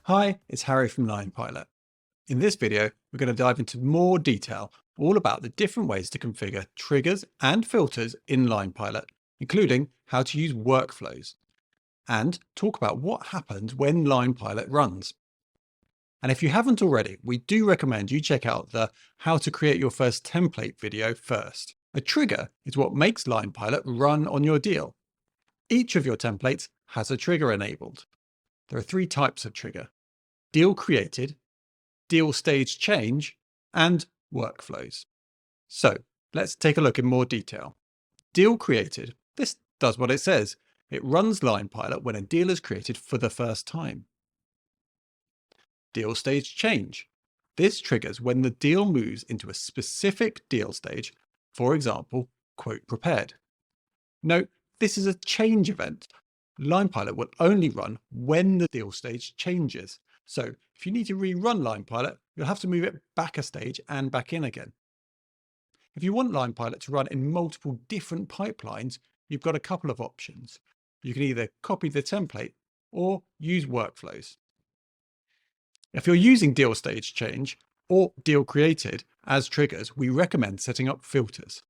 Hi, it's Harry from Line Pilot. In this video, we're going to dive into more detail all about the different ways to configure triggers and filters in Line Pilot, including how to use workflows, and talk about what happens when Line Pilot runs. And if you haven't already, we do recommend you check out the How to Create Your First Template video first. A trigger is what makes Line Pilot run on your deal. Each of your templates has a trigger enabled. There are three types of trigger: deal created, deal stage change, and workflows. So let's take a look in more detail. Deal created. This does what it says. It runs Line Pilot when a deal is created for the first time. Deal stage change. This triggers when the deal moves into a specific deal stage, for example, quote prepared. Note, this is a change event. Line Pilot will only run when the deal stage changes. So if you need to rerun Line Pilot, you'll have to move it back a stage and back in again. If you want Line Pilot to run in multiple different pipelines, you've got a couple of options. You can either copy the template or use workflows. If you're using deal stage change or deal created as triggers, we recommend setting up filters.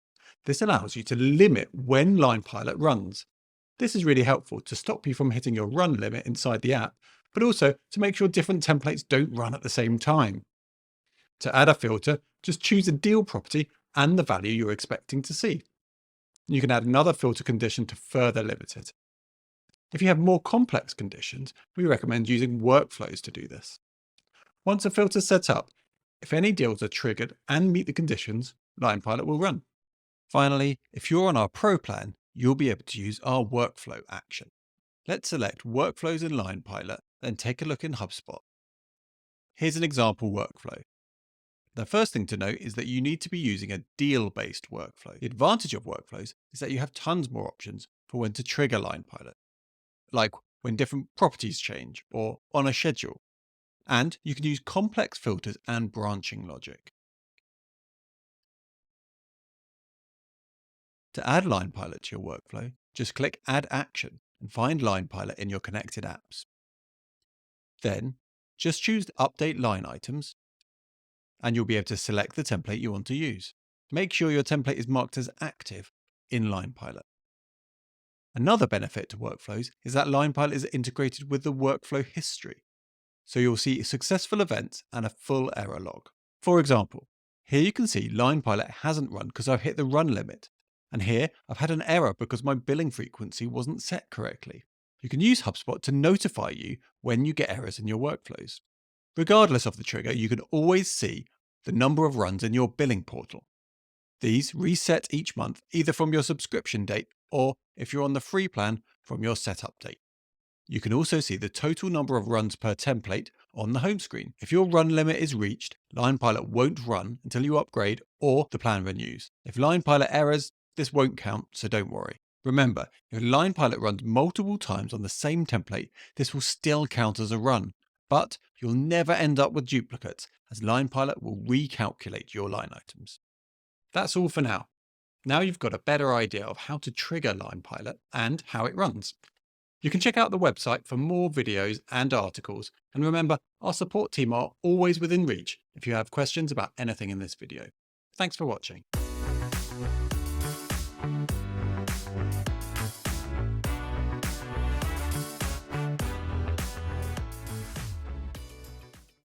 This allows you to limit when Line Pilot runs. This is really helpful to stop you from hitting your run limit inside the app, but also to make sure different templates don't run at the same time. To add a filter, just choose a deal property and the value you're expecting to see. You can add another filter condition to further limit it. If you have more complex conditions, we recommend using workflows to do this. Once a filter is set up, if any deals are triggered and meet the conditions, Line Pilot will run. Finally, if you're on our Pro plan, you'll be able to use our workflow action. Let's select Workflows in Line Pilot, then take a look in HubSpot. Here's an example workflow. The first thing to note is that you need to be using a deal-based workflow. The advantage of workflows is that you have tons more options for when to trigger Line Pilot, like when different properties change or on a schedule. And you can use complex filters and branching logic. To add Line Pilot to your workflow, just click Add Action and find Line Pilot in your connected apps. Then, just choose Update Line Items, and you'll be able to select the template you want to use. Make sure your template is marked as active in Line Pilot. Another benefit to workflows is that Line Pilot is integrated with the workflow history, so you'll see successful events and a full error log. For example, here you can see Line Pilot hasn't run because I've hit the run limit, and here I've had an error because my billing frequency wasn't set correctly. You can use HubSpot to notify you when you get errors in your workflows. Regardless of the trigger, you can always see the number of runs in your billing portal. These reset each month, either from your subscription date or, if you're on the free plan, from your setup date. You can also see the total number of runs per template on the home screen. If your run limit is reached, Line Pilot won't run until you upgrade or the plan renews. If Line Pilot errors, this won't count, so don't worry. Remember, if Line Pilot runs multiple times on the same template, this will still count as a run, but you'll never end up with duplicates, as Line Pilot will recalculate your line items. That's all for now. Now you've got a better idea of how to trigger Line Pilot and how it runs. You can check out the website for more videos and articles, and remember, our support team are always within reach if you have questions about anything in this video. Thanks for watching.